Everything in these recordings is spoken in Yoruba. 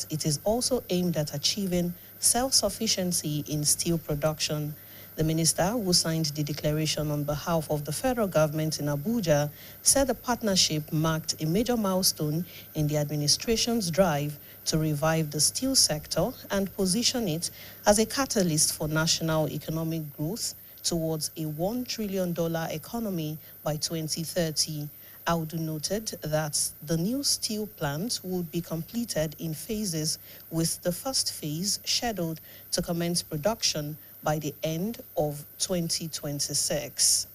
It is also aimed at achieving self-sufficiency in steel production. The minister, who signed the declaration on behalf of the federal government in Abuja, said the partnership marked a major milestone in the administration's drive to revive the steel sector and position it as a catalyst for national economic growth towards a $1 trillion economy by 2030. Audu noted that the new steel plant would be completed in phases, with the first phase scheduled to commence production by the end of 2026.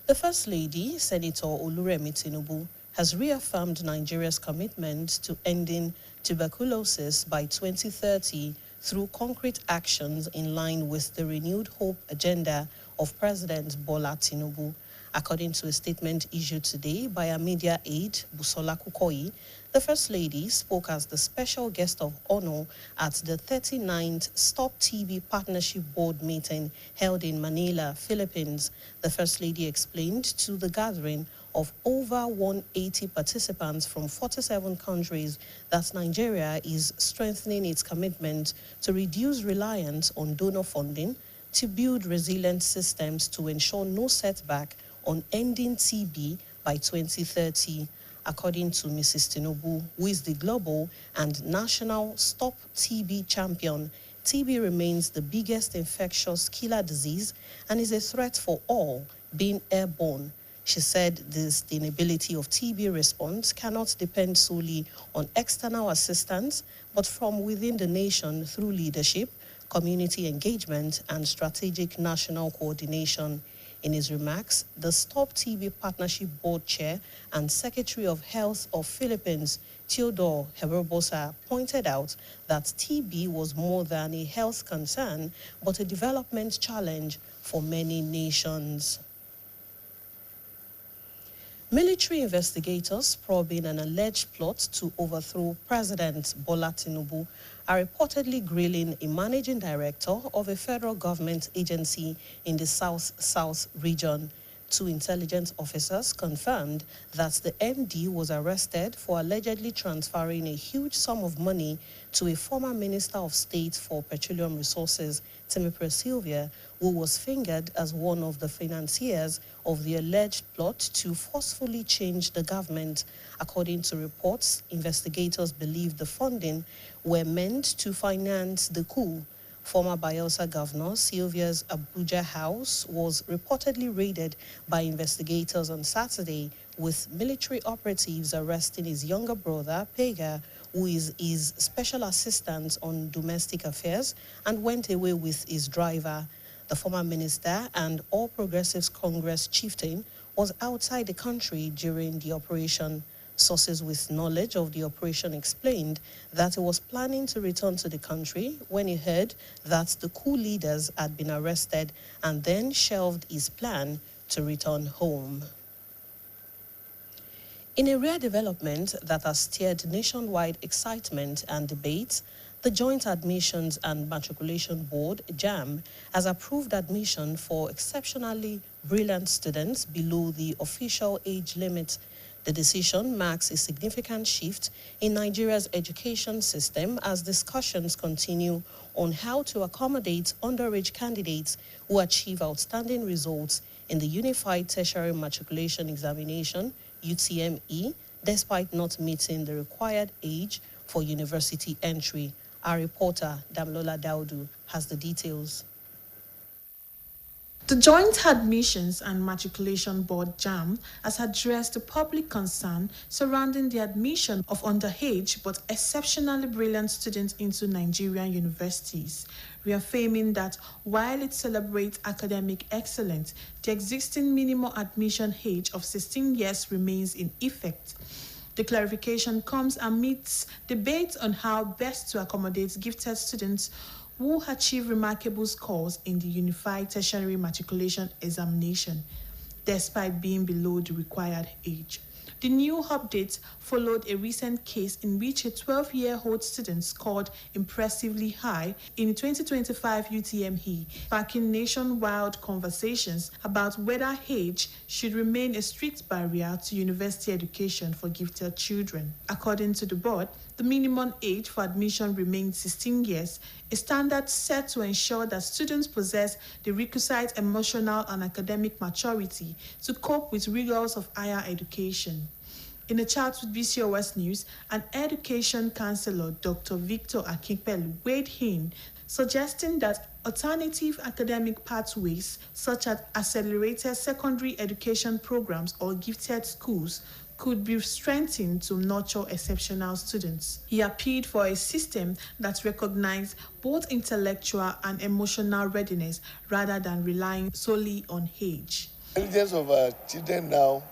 The First Lady, Senator Oluremi Tinubu, has reaffirmed Nigeria's commitment to ending tuberculosis by 2030 through concrete actions in line with the renewed hope agenda of President Bola Tinubu. According to a statement issued today by a media aide, Busola Kukoyi, the First Lady spoke as the special guest of honor at the 39th Stop TB Partnership Board meeting held in Manila, Philippines. The First Lady explained to the gathering of over 180 participants from 47 countries that Nigeria is strengthening its commitment to reduce reliance on donor funding, to build resilient systems to ensure no setback on ending TB by 2030. According to Mrs. Tinubu, who is the global and national Stop TB champion, TB remains the biggest infectious killer disease and is a threat for all, being airborne. She said the sustainability of TB response cannot depend solely on external assistance, but from within the nation through leadership, community engagement, and strategic national coordination. In his remarks, the Stop TB Partnership Board Chair and Secretary of Health of Philippines, Theodore Heberbosa, pointed out that TB was more than a health concern, but a development challenge for many nations. Military investigators probing an alleged plot to overthrow President Bola Tinubu are reportedly grilling a managing director of a federal government agency in the South region. Two intelligence officers confirmed that the MD was arrested for allegedly transferring a huge sum of money to a former Minister of State for Petroleum Resources, Timipre Sylvia, who was fingered as one of the financiers of the alleged plot to forcefully change the government. According to reports, investigators believe the funding were meant to finance the coup. Former Bayelsa Governor Sylvia's Abuja house was reportedly raided by investigators on Saturday, with military operatives arresting his younger brother, Pega, who is his special assistant on domestic affairs, and went away with his driver. The former minister and All Progressives Congress chieftain was outside the country during the operation. Sources with knowledge of the operation explained that he was planning to return to the country when he heard that the coup leaders had been arrested and then shelved his plan to return home. In a rare development that has stirred nationwide excitement and debate, the Joint Admissions and Matriculation Board, JAMB, has approved admission for exceptionally brilliant students below the official age limit. The decision marks a significant shift in Nigeria's education system as discussions continue on how to accommodate underage candidates who achieve outstanding results in the Unified Tertiary Matriculation Examination, UTME, despite not meeting the required age for university entry. Our reporter, Damlola Daudu, has the details. The Joint Admissions and Matriculation Board, JAMB, has addressed the public concern surrounding the admission of underage but exceptionally brilliant students into Nigerian universities, reaffirming that while it celebrates academic excellence, the existing minimum admission age of 16 years remains in effect. The clarification comes amidst debates on how best to accommodate gifted students who achieve remarkable scores in the Unified Tertiary Matriculation Examination, despite being below the required age. The new update followed a recent case in which a 12-year-old student scored impressively high in the 2025 UTME, sparking nationwide conversations about whether age should remain a strict barrier to university education for gifted children. According to the board, the minimum age for admission remains 16 years, a standard set to ensure that students possess the requisite emotional and academic maturity to cope with rigors of higher education. In a chat with BCOS News, an education counselor, Dr. Victor Akinpelu, weighed in, suggesting that alternative academic pathways such as accelerated secondary education programs or gifted schools could be strengthened to nurture exceptional students. He appealed for a system that recognized both intellectual and emotional readiness rather than relying solely on age. The intelligence of our children now,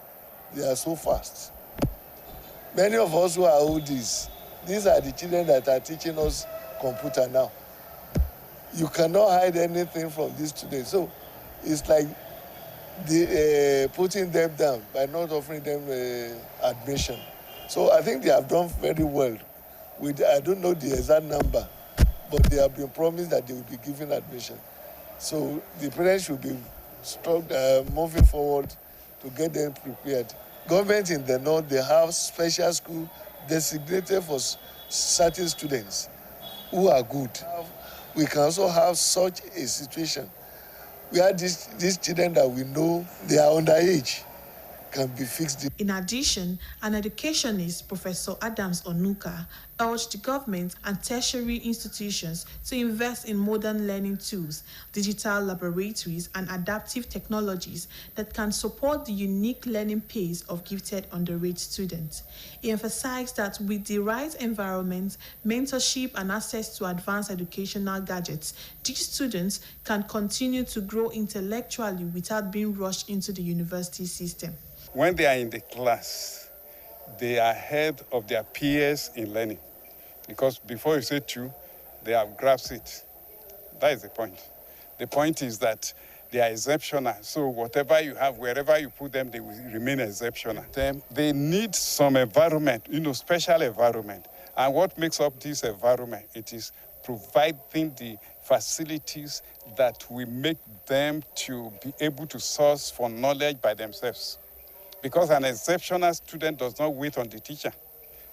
they are so fast. Many of us who are oldies, these are the children that are teaching us computer now. You cannot hide anything from these students. So it's like putting them down by not offering them admission. So I think they have done very well. I don't know the exact number, but they have been promised that they will be given admission. So the parents should be moving forward to get them prepared. Government in the north, they have special school designated for certain students who are good. We can also have such a situation where these children that we know they are underage can be fixed. In addition, an educationist, Professor Adams Onuka, urged the government and tertiary institutions to invest in modern learning tools, digital laboratories, and adaptive technologies that can support the unique learning pace of gifted underage students. He emphasized that with the right environment, mentorship, and access to advanced educational gadgets, these students can continue to grow intellectually without being rushed into the university system. When they are in the class, they are ahead of their peers in learning. Because before you say two, they have grasped it. That is the point. The point is that they are exceptional. So whatever you have, wherever you put them, they will remain exceptional. They need some environment, special environment. And what makes up this environment? It is providing the facilities that will make them to be able to source for knowledge by themselves. Because an exceptional student does not wait on the teacher.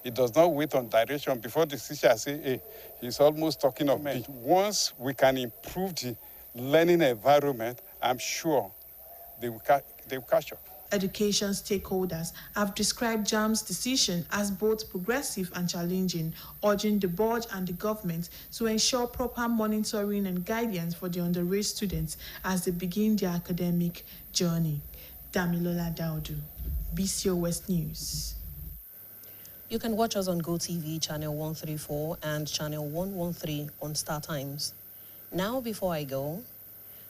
It does not wait on direction before the teacher says, hey, he's almost talking of me. Once we can improve the learning environment, I'm sure they will catch up. Education stakeholders have described JAMB's decision as both progressive and challenging, urging the board and the government to ensure proper monitoring and guidance for the underage students as they begin their academic journey. Damilola Daudu, BCOS News. You can watch us on GoTV channel 134 and channel 113 on Star Times. Now, before I go,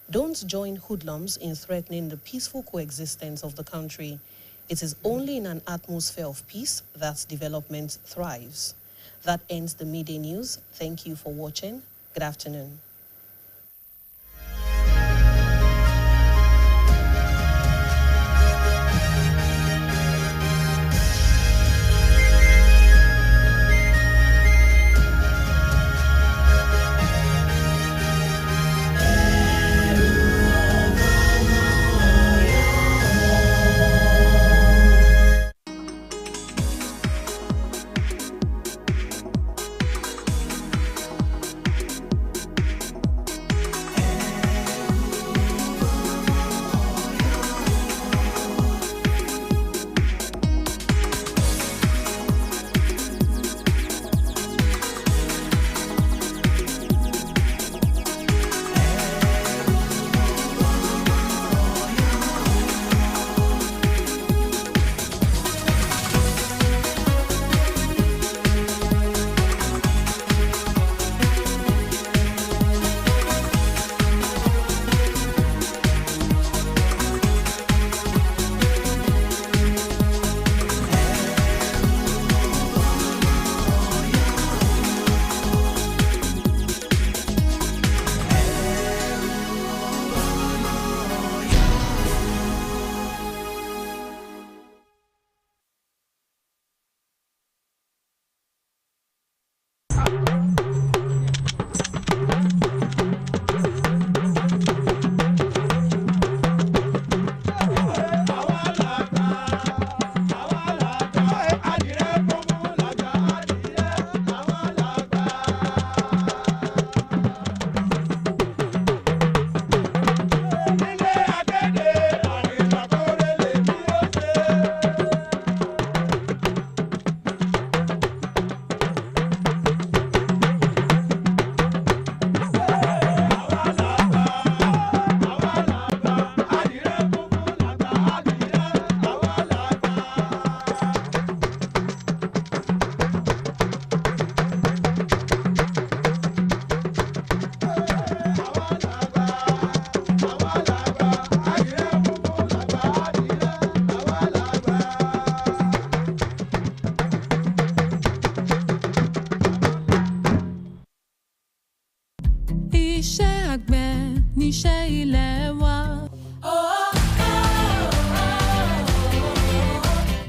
don't join hoodlums in threatening the peaceful coexistence of the country. It is only in an atmosphere of peace that development thrives. That ends the midday news. Thank you for watching. Good afternoon.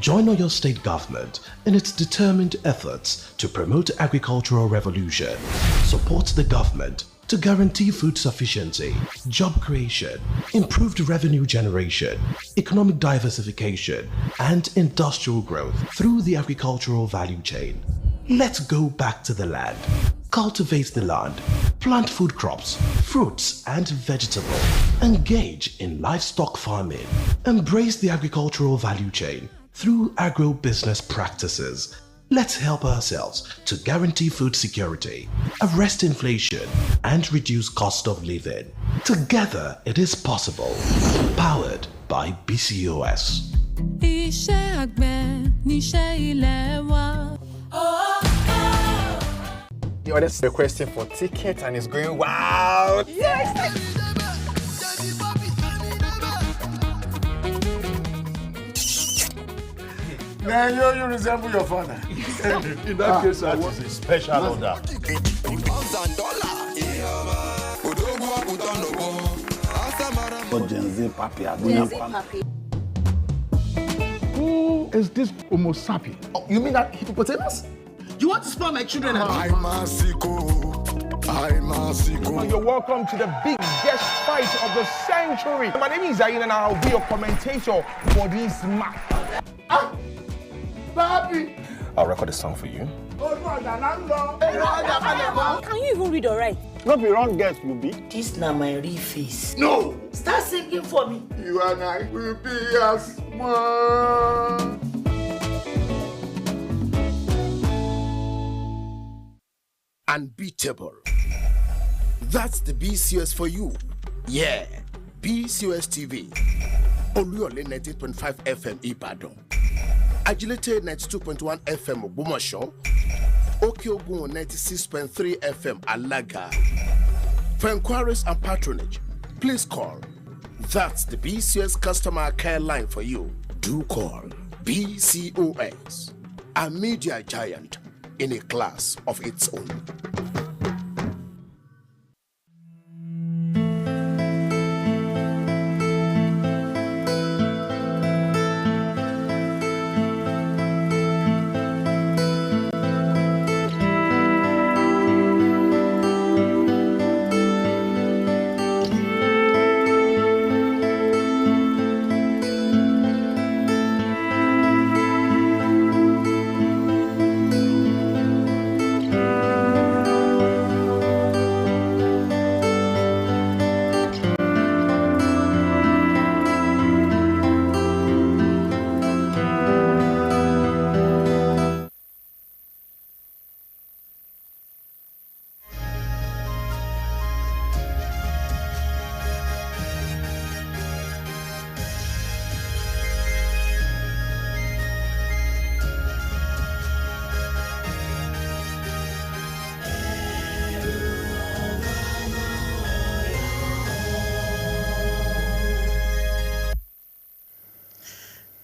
Join Oyo State government in its determined efforts to promote agricultural revolution. Support the government to guarantee food sufficiency, job creation, improved revenue generation, economic diversification, and industrial growth through the agricultural value chain. Let's go back to the land, cultivate the land, plant food crops, fruits and vegetables, engage in livestock farming, embrace the agricultural value chain through agro-business practices. Let's help ourselves to guarantee food security, arrest inflation, and reduce cost of living. Together, it is possible. Powered by BCOS. The others requesting for tickets and it's going wild. Yes! Now you resemble your father. In that case, I want a special order. Who is this Homo sapien? Oh, you mean that hippopotamus? You want to spoil my children? You're welcome to the biggest fight of the century. My name is Iroyin and I'll be your commentator for this match. Papi! I'll record a song for you. Can you even read or write? Not be wrong guess, you be. This na my real face. No! Start singing for me. You and I will be as one. Unbeatable. That's the BCOS for you. Yeah, BCOS TV. Oluyole 98.5 FM Ibadan. Agility 92.1 FM Ogbomoso. Okiogun 96.3 FM Alaga. For inquiries and patronage, please call. That's the BCOS customer care line for you. Do call BCOS, a media giant in a class of its own.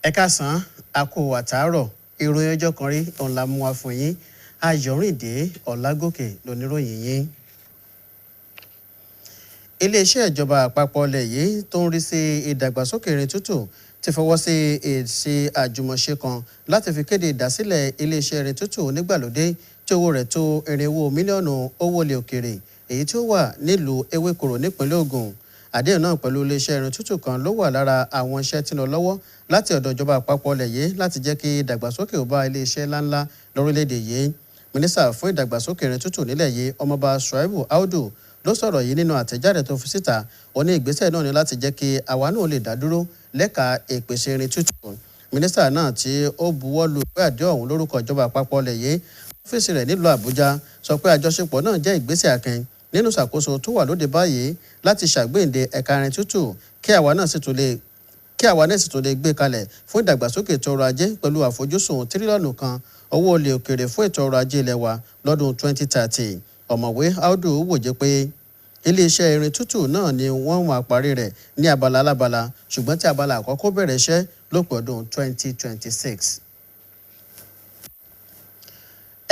Ẹ káàsán, a kú àtàárọ̀, ìròyìn ọjọ́ kan rí òun la mú wá fún yín. Ayọ̀rìndé Ọlágòkè lóníròyìn yín. Iléeṣẹ́ ìjọba àpapọ̀ ilẹ̀ yìí tó ń rí sí ìdàgbàsókè irin tútù ti fọwọ́ sí èsì àjùmọ̀ṣe kan láti fi kéde ìdásílẹ̀ iléeṣẹ́ irin tútù onígbàlódé tí owó rẹ̀ tó irinwó mílíọ̀nù owó ilẹ̀ òkèrè èyí tí ó wà nílùú ewékorò nípínlẹ̀ Ògùn. Àdéhùn náà pẹ̀lú iléeṣẹ́ irin tútù kan ló wà lára àwọn iṣẹ́ tí ń lọ lọ́wọ́ láti ọ̀dọ̀ ìjọba àpapọ̀ ilẹ̀ yìí láti jẹ́ kí ìdàgbàsókè ó bá iléeṣẹ́ ńláńlá lórílẹ̀‐èdè yìí. Mínísítà fún ìdàgbàsókè irin tútù nílẹ̀ yìí Ọmọọba Shuaibu Audu ló sọ̀rọ̀ yìí nínú àtẹ̀jáde tó fi síta. Ó ní ìgbésẹ̀ náà ní láti jẹ́ kí àwa náà lè dá dúró lẹ́ka ìpèsè irin tútù. Mínísítà náà tí ó buwọ́ lu ìwé àdéhùn ọ̀hún lórúkọ ìjọba àpapọ̀ ilẹ̀ yìí ọ́fíìsì rẹ̀ nílùú Àbújá sọ pé àjọṣepọ̀ náà jẹ́ ìgbésẹ̀ akin nínú ìṣàkóso tó wà lóde báyìí láti ṣàgbéǹde ẹ̀ka irin tútù kí àwa náà sì tún lè gbé kalẹ̀ fún ìdàgbàsókè ètò ọrọ̀ ajé pẹ̀lú àfojúsùn tírílíọ̀nù kan owó ilẹ̀ òkèrè fún ètò ọrọ̀ ajé ilẹ̀ wa lọ́dún 2030. Ọ̀mọ̀wé Audu wòye pé iléeṣẹ́ irin tútù náà ni wọ́n máa parí rẹ̀ ní abala alábala ṣùgbọ́n tí abala àkọ́kọ́ bẹ̀rẹ̀ iṣẹ́ lópin ọdún 2026.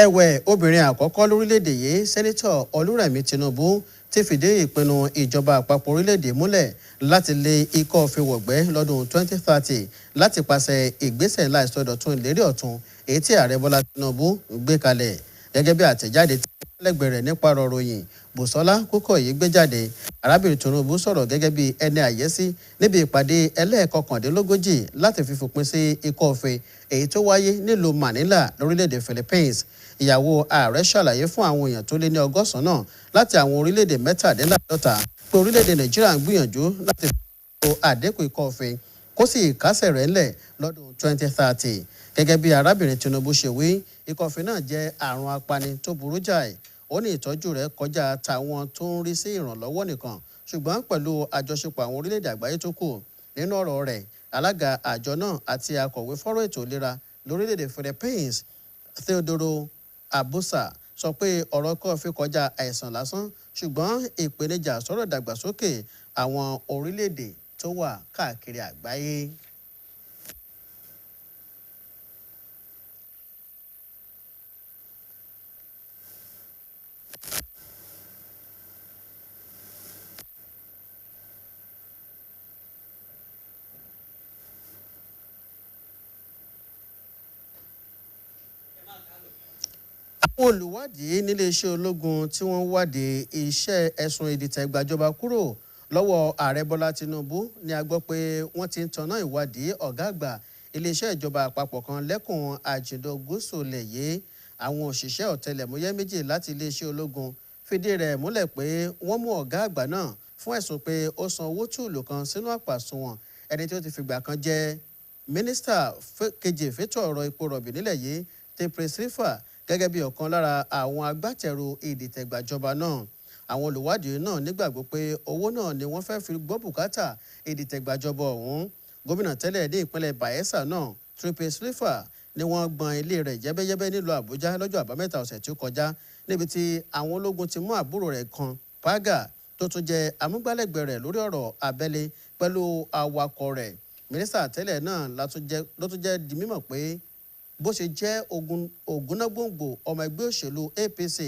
Ẹ̀wẹ̀ obìnrin àkọ́kọ́ lórílẹ̀‐èdè yìí sẹ́nitọ̀ Olúrẹ̀mí Tinubu ti fìdí ìpinnu ìjọba àpapọ̀ orílẹ̀‐èdè múlẹ̀ láti lé ikọ́ òfin wọ̀gbẹ́ lọ́dún 2030 láti pàṣẹ ìgbésẹ̀ ńlá ìsọdọ̀tun ìlérí ọ̀tun èyí tí ààrẹ Bọ́lá Tinubu gbé kalẹ̀. Gẹ́gẹ́ bí àtẹ̀jáde tí lẹ́gbẹ̀ẹ́ rẹ̀ nípa ọ̀rọ̀ ròyìn Bùsọ́lá Kúkọ̀yí gbé jáde, arábìnrin Tinubu sọ̀rọ̀ gẹ́gẹ́ bí ẹni àyẹ́sí níbi ìpàdé ẹlẹ́ẹ̀kọkàndínlógójì láti fi fòpin sí ikọ́ òfin èyí tó wáyé nílùú Manila lórílẹ̀‐èdè Philippines. Ìyàwó ààrẹ ṣàlàyé fún àwọn èèyàn tó lé ní ọgọ́sàn-án náà láti àwọn orílẹ̀‐èdè mẹ́tàdínláàdọ́ta pé orílẹ̀‐èdè Nàìjíríà ń gbìyànjú láti fi àdínkù ikọ́ òfin kó sì kásẹ̀ rẹ̀ ńlẹ̀ lọ́dún 2030. Gẹ́gẹ́ bí arábìnrin Tinubu ṣe wí, ikọ́ òfin náà jẹ́ àrùn apani tó burú jáì. Ó ní ìtọ́jú rẹ̀ kọjá tàwọn tó ń rí sí ìrànlọ́wọ́ nìkan ṣùgbọ́n pẹ̀lú àjọṣepọ̀ àwọn orílẹ̀‐èdè àgbáyé tó kù. Nínú ọ̀rọ̀ rẹ̀, alága àjọ náà àti akọ̀wé fọ́rọ̀ ètò ìlera lórílẹ̀‐èdè Philippines Theodoro Abusa sọ pé ọ̀rọ̀ ikọ́ òfin kọjá àìsàn lásán ṣùgbọ́n ìpèníjà sọ̀rọ̀ ìdàgbàsókè àwọn orílẹ̀‐èdè tó wà káàkiri àgbáyé. Àwọn olùwádìí níléeṣẹ́ ológun tí wọ́n wádìí iṣẹ́ ẹ̀sùn ìdìtẹ̀gbàjọba kúrò lọ́wọ́ ààrẹ Bọ́lá Tinubu ni a gbọ́ pé wọ́n ti ń tanná ìwádìí ọ̀gá àgbà iléeṣẹ́ ìjọba àpapọ̀ kan lẹ́kùn àjìndó gúúsù lẹ̀ yìí. Àwọn òṣìṣẹ́ ọ̀tẹlẹ̀múyẹ́ méjì láti iléeṣẹ́ ológun fìdí rẹ̀ múlẹ̀ pé wọ́n mú ọ̀gá àgbà náà fún ẹ̀sùn pé ó san owó tùlù kan sínú àpò àsùnwọ̀n ẹni tí ó ti fìgbà kan jẹ́ mínísítà kejì fétò ọ̀rọ̀ epo rọ̀bì nílẹ̀ yìí Tepres Rifa gẹ́gẹ́ bí ọ̀kan lára àwọn agbátẹrù ìdìtẹ̀gbàjọba náà. Àwọn olùwádìí náà nígbàgbọ́ pé owó náà ni wọ́n fẹ́ fi gbọ́ bùkátà ìdìtẹ̀gbàjọba ọ̀hún. Gómìnà tẹ́lẹ̀ ní ìpínlẹ̀ Bayelsa náà Tepres Rifa ni wọ́n gbọ́n ilé rẹ̀ jẹ́bẹ́jẹ́bẹ́ nílùú Àbújá lọ́jọ́ àbámẹ́ta ọ̀sẹ̀ tí ó kọjá níbi tí àwọn ológun ti mú àbúrò rẹ̀ kan Paga tó tún jẹ́ amúgbálẹ́gbẹ̀ẹ́ rẹ̀ lórí ọ̀rọ̀ abẹ́lé pẹ̀lú awakọ̀ rẹ̀. Mínísítà tẹ́lẹ̀ náà ló tún jẹ́ di mímọ̀ pé bó ṣe jẹ́ ògúnnágbòǹgbò ọmọ ẹgbẹ́ òṣèlú APC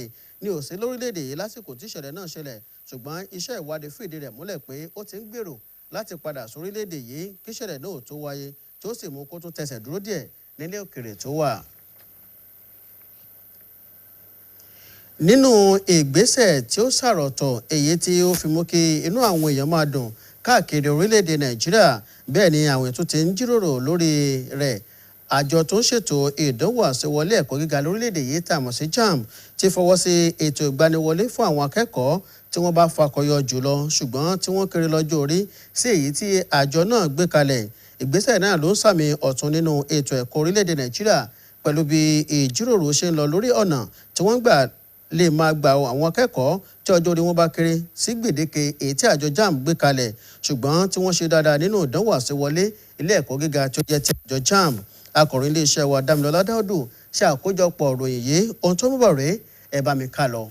ní òsè lórílẹ̀‐èdè yìí lásìkò tí ìṣẹ̀lẹ̀ náà ṣẹlẹ̀ ṣùgbọ́n iṣẹ́ ìwádìí fìdí rẹ̀ múlẹ̀ pé ó ti ń gbèrò láti padà sórílẹ̀‐èdè yìí kí ìṣẹ̀lẹ̀ náà tó wáyé tí ó sì mú kó tún tẹsẹ̀ dúró díẹ̀ nílé òkèrè tó wà. Nínú ìgbésẹ̀ tí ó ṣàròtọ̀ èyí tí ó fi mú kí inú àwọn èèyàn máa dùn káàkiri orílẹ̀‐èdè Nàìjíríà bẹ́ẹ̀ ni àwọn ètò ti ń jíròrò lórí rẹ̀. Àjọ tó ń ṣètò ìdánwò àṣewọlé ẹ̀kọ́ gíga lórílẹ̀‐èdè yìí tá a mọ̀ sí JAMB ti fọwọ́ sí ètò ìgbaniwọlé fún àwọn akẹ́kọ̀ọ́ tí wọ́n bá fakọyọ jùlọ ṣùgbọ́n tí wọ́n kéré lọ́jọ́ orí sí èyí tí àjọ náà gbé kalẹ̀. Ìgbésẹ̀ náà ló ń sàmì ọ̀tun nínú ètò ẹ̀kọ́ orílẹ̀‐èdè Nàìjíríà pẹ̀lú bí ìjíròrò ṣe ń lọ lórí ọ̀nà tí wọ́n gbà lè máa gba àwọn akẹ́kọ̀ọ́ tí ọjọ́ orí wọn bá kéré sí gbèdéke èyí tí àjọ JAMB gbé kalẹ̀ ṣùgbọ́n tí wọ́n ṣe dáadáa nínú ìdánwò àṣewọlé ilé ẹ̀kọ́ gíga tí ó jẹ́ ti àjọ JAMB. Akọ̀ròyìn iléeṣẹ́ wa Dámilọ́lá Dáúdù ṣe àkójọpọ̀ ìròyìn yìí ohun tó ń bọ̀ rèé ẹ bá mi ká lọ.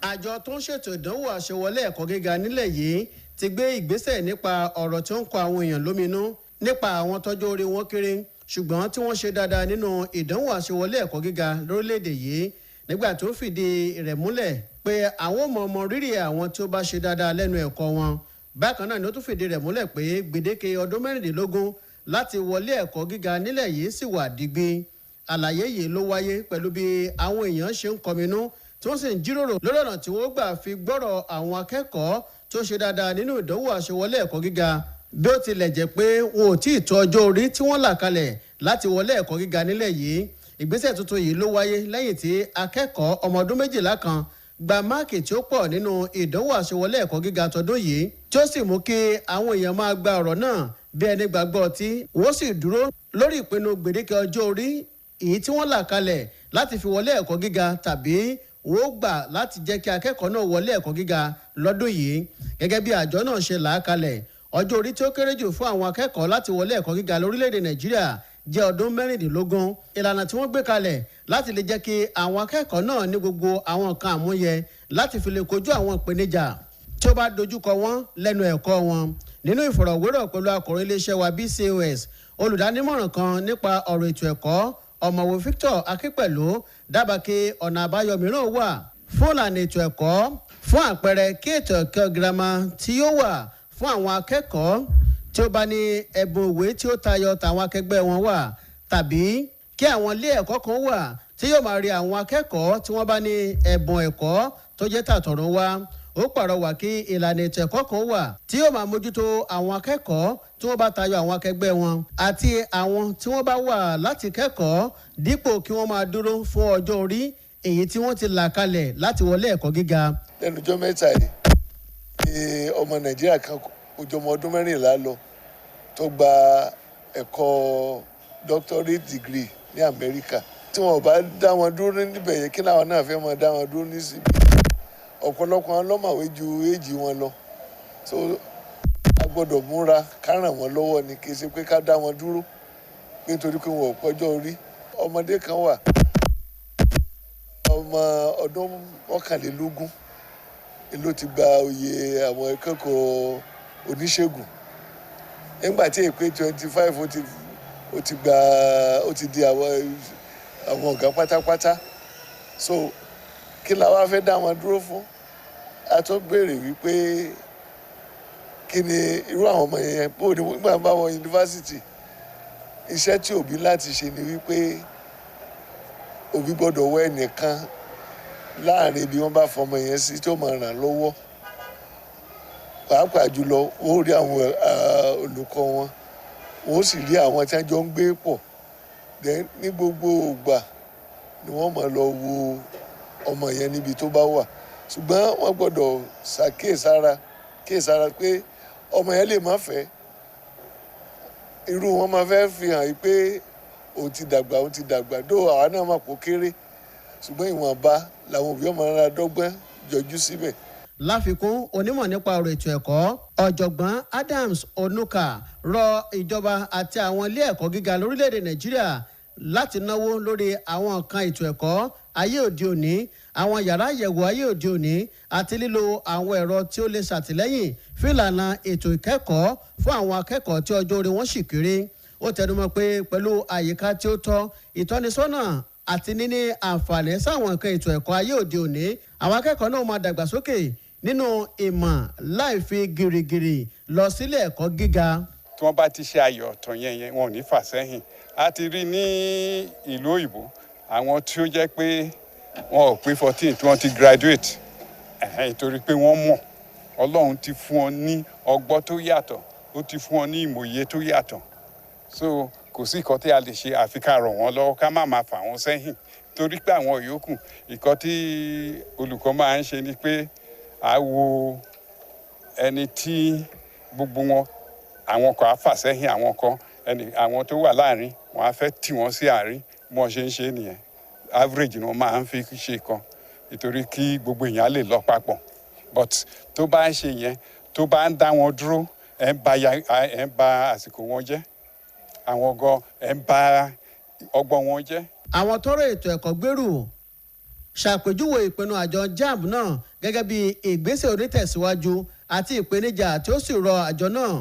Àjọ tó ń ṣètò ìdánwò àṣewọlé ẹ̀kọ́ gíga nílẹ̀ yìí ti gbé ìgbésẹ̀ nípa ọ̀rọ̀ tí ó ń kọ àwọn èèyàn lóminú nípa àwọn tọ́jú orí wọn kéré ṣùgbọ́n tí wọ́n ṣe dáadáa nínú ìdánwò àṣewọlé ẹ̀kọ́ gíga lórílẹ̀‐èdè yìí nígbà tó fìdí rẹ̀ múlẹ̀ pé àwọn ọmọ rírì àwọn tí ó bá ṣe dáadáa lẹ́nu ẹ̀kọ́ wọn. Bákan náà ni ó tún fìdí rẹ̀ múlẹ̀ pé gbèdéke ọdún 16 láti wọlé ẹ̀kọ́ gíga nílẹ̀ yìí sì wà digbí. àlàyé yìí ló wáyé pẹ̀lú bí àwọn èèyàn ṣe ń kọminú tí wọ́n sì ń jíròrò lórí ọ̀nà tí wọ́n gbà fi gbọ́rọ̀ àwọn akẹ́kọ̀ọ́ tó ṣe dáadáa nínú ìdánwò àṣewọlé ẹ̀kọ́ gíga bí ó tilẹ̀ jẹ́ pé wọn ò tí ì tó ọjọ́ orí tí wọ́n là kalẹ̀ láti wọlé ẹ̀kọ́ gíga nílẹ̀ yìí. Ìgbésẹ̀ tuntun yìí ló wáyé lẹ́yìn tí akẹ́kọ̀ọ́ ọmọ ọdún 12 kan gba máàkì tí ó pọ̀ nínú ìdánwò àṣewọlé ẹ̀kọ́ gíga tọdún yìí tí ó sì mú kí àwọn èèyàn máa gba ọ̀rọ̀ náà bí ẹni gbàgbọ́ tí wọ́n sì dúró lórí ìpinnu gbèdéke ọjọ́ orí èyí tí wọ́n là kalẹ̀ láti fi wọlé ẹ̀kọ́ gíga tàbí wọ́n gbà láti jẹ́ kí akẹ́kọ̀ọ́ náà wọlé ẹ̀kọ́ gíga lọ́dún yìí. Gẹ́gẹ́ bí àjọ náà ṣe là á kalẹ̀, ọjọ́ orí tí ó kéré jù fún àwọn akẹ́kọ̀ọ́ láti wọlé ẹ̀kọ́ gíga lórílẹ̀‐èdè Nàìjíríà jẹ́ ọdún 16. Ìlànà tí wọ́n gbé kalẹ̀ láti lè jẹ́ kí àwọn akẹ́kọ̀ọ́ náà ní gbogbo àwọn nǹkan àmúyẹ láti fi lè kojú àwọn ìpèníjà tí ó bá dojúkọ wọn lẹ́nu ẹ̀kọ́ wọn. Nínú ìfọ̀rọ̀wérọ̀ pẹ̀lú akọ̀ròyìn iléeṣẹ́ wa BCOS, olùdánímọ̀ràn kan nípa ọ̀rọ̀ ètò ẹ̀kọ́ ọ̀mọ̀wé Victor Akínpẹ̀lú dábàá kí ọ̀nà àbáyọ mìíràn wà fún ìlànà ètò ẹ̀kọ́, fún àpẹẹrẹ kí ètò ẹ̀kọ́ girama tí yóò wà fún àwọn akẹ́kọ̀ọ́ tí ó bá ní ẹ̀bùn ìwé tí ó tayọ tàwọn akẹgbẹ́ wọn wà, tàbí kí àwọn ilé ẹ̀kọ́ kan wà tí yóò máa rí àwọn akẹ́kọ̀ọ́ tí wọ́n bá ní ẹ̀bùn ẹ̀kọ́ tó jẹ́ tàtọ̀run wá. Ó pàrọwà kí ìlànà ètò ẹ̀kọ́ kan wà tí yóò máa mójútó àwọn akẹ́kọ̀ọ́ tí wọ́n bá tayọ àwọn akẹgbẹ́ wọn àti àwọn tí wọ́n bá wà láti kẹ́kọ̀ọ́ dípò kí wọ́n máa dúró fún ọjọ́ orí èyí tí wọ́n ti là kalẹ̀ láti wọlé ẹ̀kọ́ gíga. Lẹ́nu ọjọ́ mẹ́ta yìí ni ọmọ Nàìjíríà kan ojú ọmọ ọdún 14 lọ tó gba ẹ̀kọ́ doctorate degree ní Amẹ́ríkà. Tí wọn ò bá dá wọn dúró níbẹ̀ yẹn kí làwọn náà fẹ́ máa dá wọn dúró ní síbi. Ọ̀pọ̀lọpọ̀ àwọn lọ́màwé ju éèjì wọn lọ. So a gbọ́dọ̀ múra ká ràn wọ́n lọ́wọ́ ni, kì í ṣe pé ká dá wọn dúró nítorí pé wọn ò pọ́jọ́ orí. Ọmọdé kan wà ọmọ ọdún 21 ló ti gba oyè àwọn akẹ́kọ̀ọ́ oníṣègùn. Nígbà tí èpè 25 ó ti di àwọn ọ̀gá pátápátá. So kí la wá fẹ́ dá wọn dúró fún? A tún béèrè wípé kí ni irú àwọn ọmọ yẹn bó ni nígbà bá wọ yunifásitì. Iṣẹ́ tí òbí láti ṣe ni wípé òbí gbọ́dọ̀ wọ ẹnìkan láàrin bí wọ́n bá fọmọ yẹn sí tí ó máa ràn lọ́wọ́. Pàápàá jùlọ wọ́n rí àwọn olùkọ́ wọn, wọ́n sì rí àwọn tí wọ́n jọ ń gbé pọ̀. Ní gbogbo ìgbà ni wọ́n máa lọ wo ọmọ yẹn níbi tó bá wà. Ṣùgbọ́n wọ́n gbọ́dọ̀ kíyèsára pé ọmọ yẹn lè má fẹ́. Irú wọn máa fẹ́ fi hàn pé òun ti dàgbà dó àwa náà máa pò kéré. Ṣùgbọ́n ìwọ̀nba làwọn òbí ọmọ rárá dọ́gbọ́n jọjú síbẹ̀. Láfikún, onímọ̀ nípa ọ̀rọ̀ ètò ẹ̀kọ́ ọ̀jọ̀gbọ́n Adams Onuka rọ ìjọba àti àwọn ilé ẹ̀kọ́ gíga lórílẹ̀‐èdè Nàìjíríà láti náwó lórí àwọn nǹkan ètò ẹ̀kọ́ ayé òde òní, àwọn yàrá àyẹ̀wò ayé òde òní àti lílo àwọn ẹ̀rọ tí ó lè ṣàtìlẹ́yìn fún ìlànà ètò ìkẹ́kọ̀ọ́ fún àwọn akẹ́kọ̀ọ́ tí ọjọ́ orí wọn sì kéré. Ó tẹnumọ́ pé pẹ̀lú àyíká tí ó tọ́, ìtọ́nisọ́nà àti níní àǹfààní sáwọn nǹkan ètò ẹ̀kọ́ ayé òde òní, àwọn akẹ́kọ̀ọ́ náà máa dàgbàsókè nínú ìmọ̀ láì fi gìrìgìrì lọ sílé ẹ̀kọ́ gíga. Tí wọ́n bá ti ṣe ayọ̀ ọ̀tọ̀ yẹn wọn ò ní fà sẹ́yìn. A ti rí ní ìlú òyìnbó àwọn tí ó jẹ́ pé wọn ò pé 14 tí wọ́n ti graduate nítorí pé wọ́n mọ̀ Ọlọ́run ti fún ọ ní ọgbọ́n tó yàtọ̀, ó ti fún ọ ní ìmọ̀ye tó yàtọ̀. So kò sí nǹkan tí a lè ṣe àfi ká ràn wọ́n lọ́wọ́, ká má máa fà wọ́n sẹ́yìn. Torí pé àwọn yòókù nǹkan tí olùkọ́ máa ń ṣe ni pé a wo ẹni tí gbogbo wọn, àwọn kan á fà sẹ́yìn, àwọn tó wà láàrin wọn á fẹ́ tì wọ́n sí àárín. Bí wọ́n ṣe ń ṣe nìyẹn, average ni wọ́n máa ń fi ṣe kan nítorí kí gbogbo èèyàn lè lọ papọ̀. But tó bá ń ṣe yẹn, tó bá ń dá wọn dúró, ẹ̀ ń ba àsìkò wọn jẹ́. Àwọn gan ẹ̀ ń ba ọgbọ́n wọn jẹ́. Àwọn tọ́rọ̀ ètò ẹ̀kọ́ gbèrú ṣàpèjúwe ìpinnu àjọ JAMB náà gẹ́gẹ́ bí ìgbésẹ̀ onítẹ̀síwájú àti ìpèníjà tí ó sì rọ àjọ náà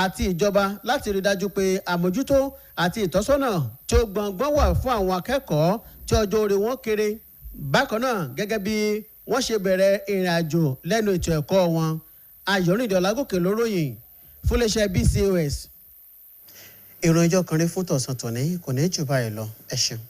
àti ìjọba láti rí dájú pé àmójútó àti ìtọ́sọ́nà tí ó gbọ̀ngbọ́n wà fún àwọn akẹ́kọ̀ọ́ tí ọjọ́ orí wọn kéré. Bákan náà, gẹ́gẹ́ bí wọ́n ṣe bẹ̀rẹ̀ ìrìn àjò lẹ́nu ètò ẹ̀kọ́ wọn. Ayọ̀rìndé Ọlágòkè lóròyìn fún iléeṣẹ́ BCOS. ìròyìn ọjọ́ kan rí fún tọ̀sán tòní kò ní jù báyìí lọ ẹ ṣeun.